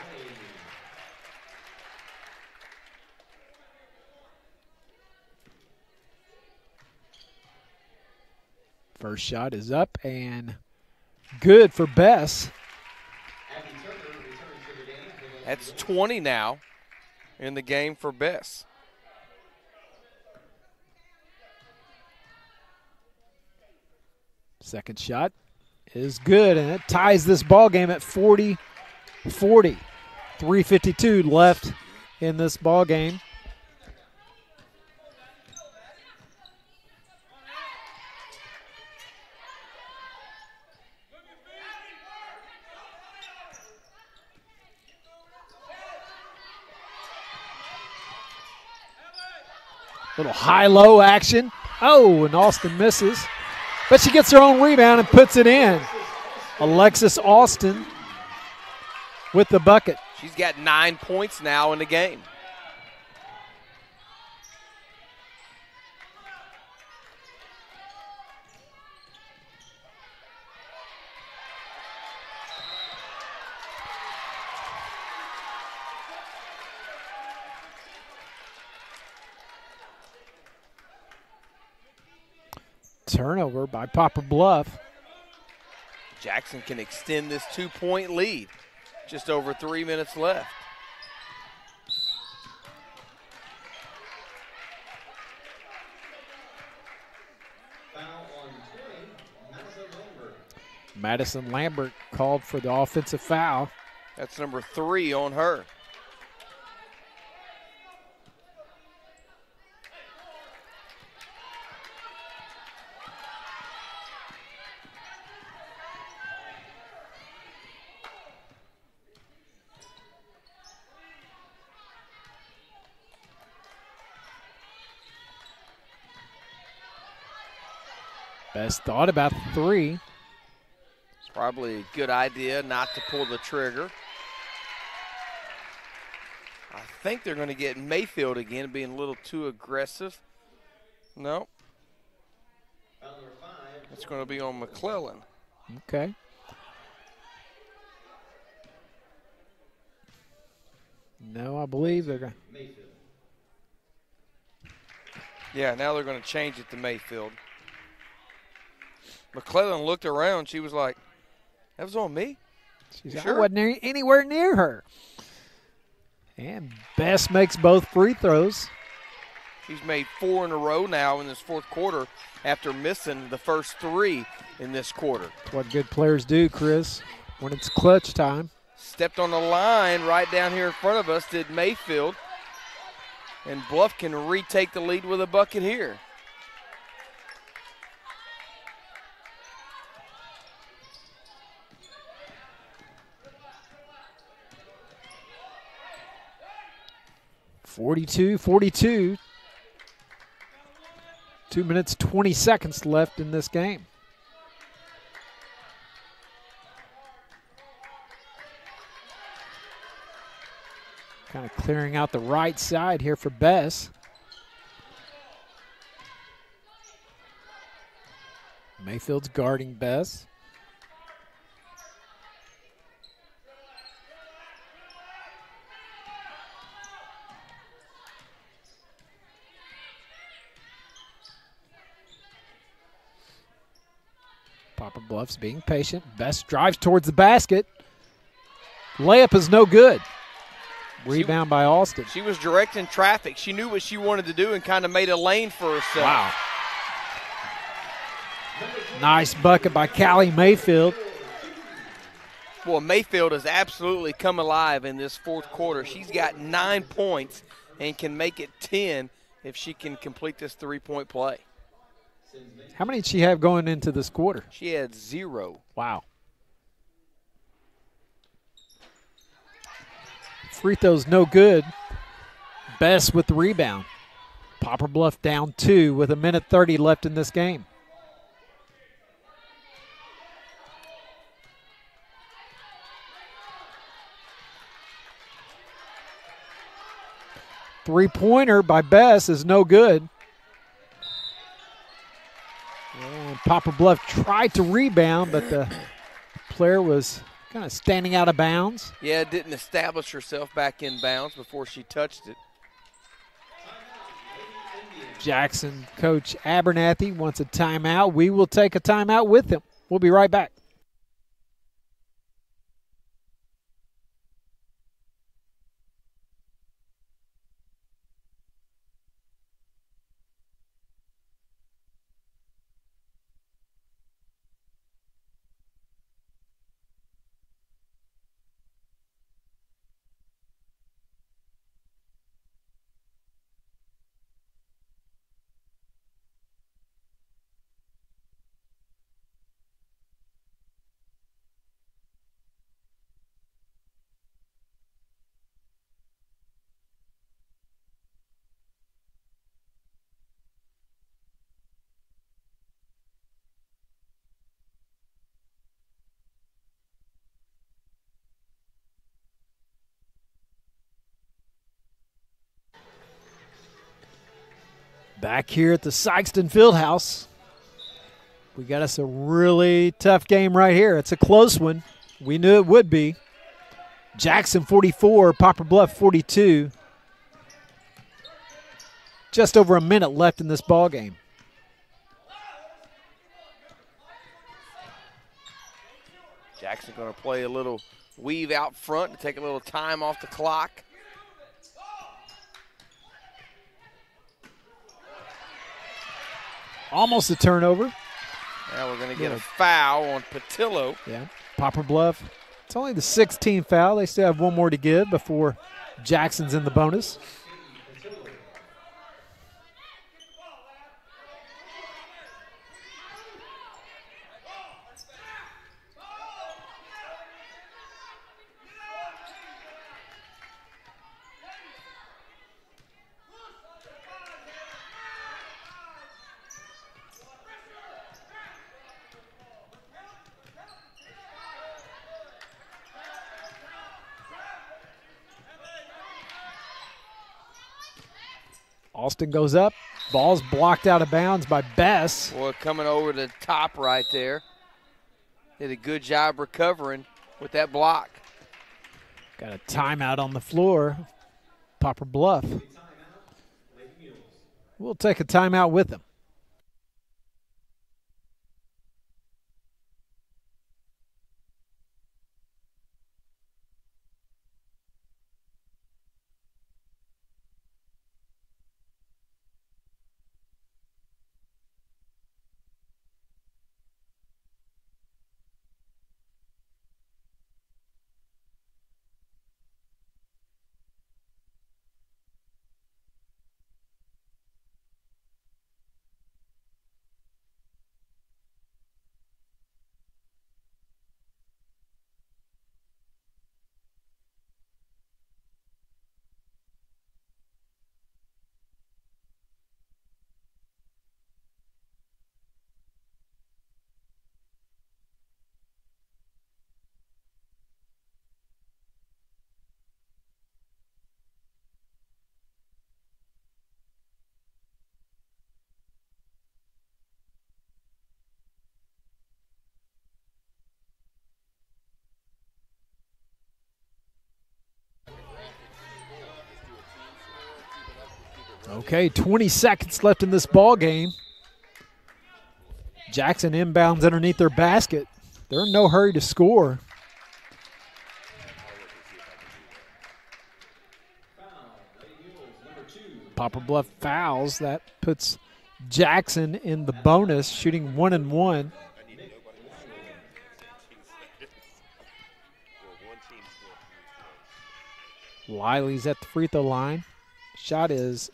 First shot is up and good for Bess. That's 20 now in the game for Bess. Second shot is good, and it ties this ball game at 40-40. 3:52 left in this ball game. Little high-low action. Oh, and Austin misses. But she gets her own rebound and puts it in. Alexis Austin with the bucket. She's got 9 points now in the game. Turnover by Poplar Bluff. Jackson can extend this 2-point lead. Just over 3 minutes left. Foul on 20, Madison Lambert. Madison Lambert called for the offensive foul. That's number 3 on her. Best thought about the 3. It's probably a good idea not to pull the trigger. I think they're going to get Mayfield again, being a little too aggressive. No. It's going to be on McClellan. Okay. No, I believe they're going to. Yeah, now they're going to change it to Mayfield. McClellan looked around. She was like, that was on me? I wasn't anywhere near her. And Bess makes both free throws. She's made 4 in a row now in this fourth quarter after missing the first 3 in this quarter. That's what good players do, Chris, when it's clutch time. Stepped on the line right down here in front of us, did Mayfield. And Bluff can retake the lead with a bucket here. (42-42). 2 minutes, 20 seconds left in this game. Kind of clearing out the right side here for Bess. Mayfield's guarding Bess. Poplar Bluff's being patient. Best drives towards the basket. Layup is no good. Rebound by Austin. She was directing traffic. She knew what she wanted to do and kind of made a lane for herself. Wow. Nice bucket by Callie Mayfield. Well, Mayfield has absolutely come alive in this fourth quarter. She's got 9 points and can make it 10 if she can complete this three-point play. How many did she have going into this quarter? She had 0. Wow. Free throw's no good. Best with the rebound. Poplar Bluff down 2 with 1:30 left in this game. Three-pointer by Bess is no good. And Poplar Bluff tried to rebound, but the player was kind of standing out of bounds. Yeah, didn't establish herself back in bounds before she touched it. Jackson coach Abernathy wants a timeout. We will take a timeout with him. We'll be right back. Back here at the Sykeston Fieldhouse. We got us a really tough game right here. It's a close one. We knew it would be. Jackson 44, Poplar Bluff 42. Just over a minute left in this ball game. Jackson going to play a little weave out front to take a little time off the clock. Almost a turnover. Now we're going to get a foul on Patillo. Yeah, Poplar Bluff. It's only the 16th foul. They still have one more to give before Jackson's in the bonus. Austin goes up. Ball's blocked out of bounds by Bess. Boy, coming over the top right there. Did a good job recovering with that block. Got a timeout on the floor. Poplar Bluff. We'll take a timeout with them. Okay, 20 seconds left in this ball game. Jackson inbounds underneath their basket. They're in no hurry to score. Poplar Bluff fouls. That puts Jackson in the bonus, shooting 1 and 1. Wiley's at the free throw line. Shot is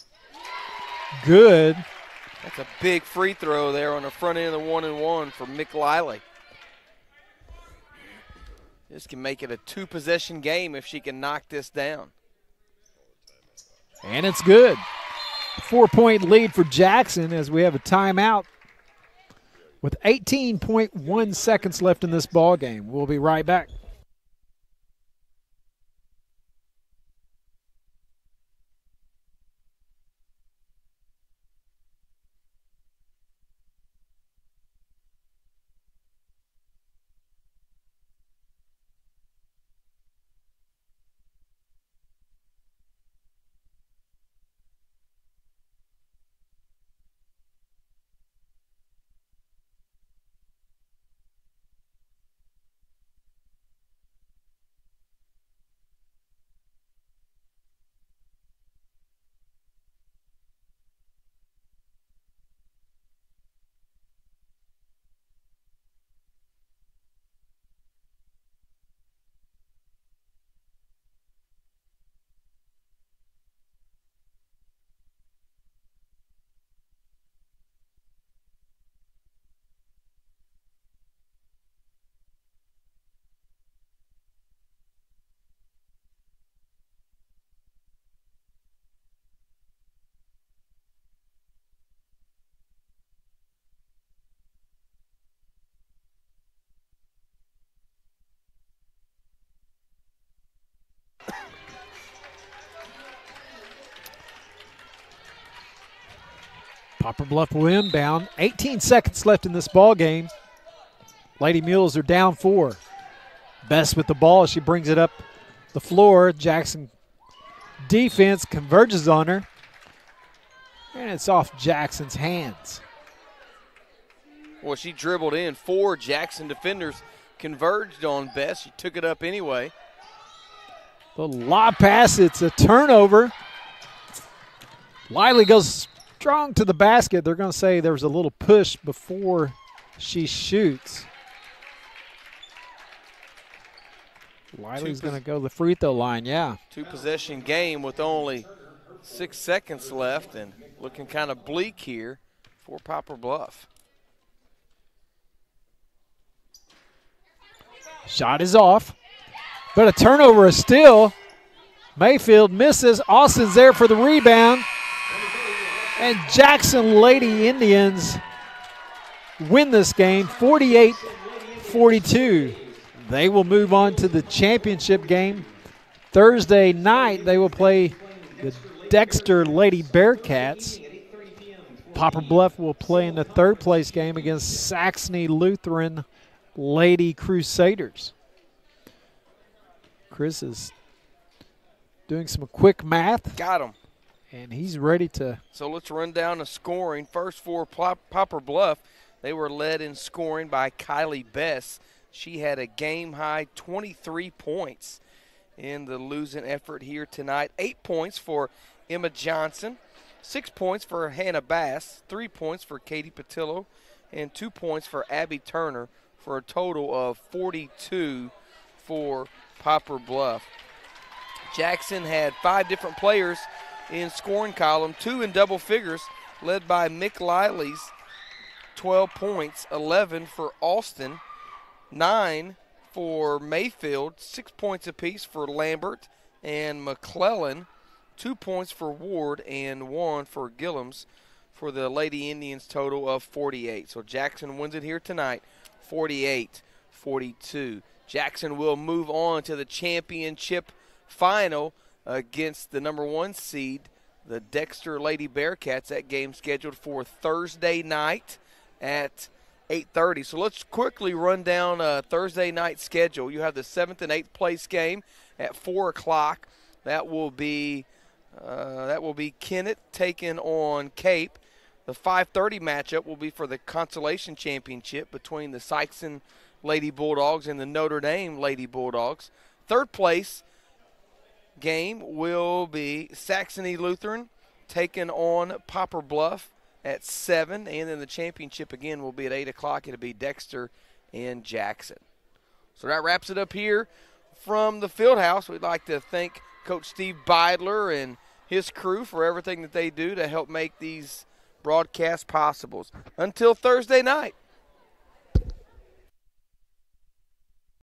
good. That's a big free throw there on the front end of the 1 and 1 for Mick Liley. This can make it a 2-possession game if she can knock this down. And it's good. 4-point lead for Jackson as we have a timeout with 18.1 seconds left in this ball game. We'll be right back. Poplar Bluff will inbound. 18 seconds left in this ball game. Lady Mules are down 4. Best with the ball. She brings it up the floor. Jackson defense converges on her. And it's off Jackson's hands. Well, she dribbled in. 4 Jackson defenders converged on Best. She took it up anyway. The lob pass. It's a turnover. Wiley goes strong to the basket. They're going to say there was a little push before she shoots. Wiley's going to go to the free throw line, yeah. 2-possession game with only 6 seconds left and looking kind of bleak here for Poplar Bluff. Shot is off, but a turnover is still. Mayfield misses. Austin's there for the rebound. And Jackson Lady Indians win this game 48-42. They will move on to the championship game. Thursday night, they will play the Dexter Lady Bearcats. Poplar Bluff will play in the third-place game against Saxony Lutheran Lady Crusaders. Chris is doing some quick math. Got him. And he's ready to. So let's run down the scoring. First for Poplar Bluff, they were led in scoring by Kylie Bess. She had a game-high 23 points in the losing effort here tonight. 8 points for Emma Johnson, 6 points for Hannah Bass, 3 points for Katie Patillo, and 2 points for Abby Turner for a total of 42 for Poplar Bluff. Jackson had 5 different players in scoring column, 2 in double figures, led by Mick Liley's 12 points, 11 for Austin, 9 for Mayfield, 6 points apiece for Lambert and McClellan, 2 points for Ward and 1 for Gillums for the Lady Indians total of 48. So Jackson wins it here tonight, 48-42. Jackson will move on to the championship final against the number 1 seed, the Dexter Lady Bearcats. That game scheduled for Thursday night at 8:30. So let's quickly run down Thursday night schedule. You have the 7th and 8th place game at 4 o'clock. That will be Kennett taking on Cape. The 5:30 matchup will be for the consolation championship between the Sykeston Lady Bulldogs and the Notre Dame Lady Bulldogs. Third place game will be Saxony Lutheran taking on Poplar Bluff at 7, and then the championship again will be at 8 o'clock. It'll be Dexter and Jackson. So that wraps it up here from the Fieldhouse. We'd like to thank Coach Steve Beidler and his crew for everything that they do to help make these broadcasts possible. Until Thursday night.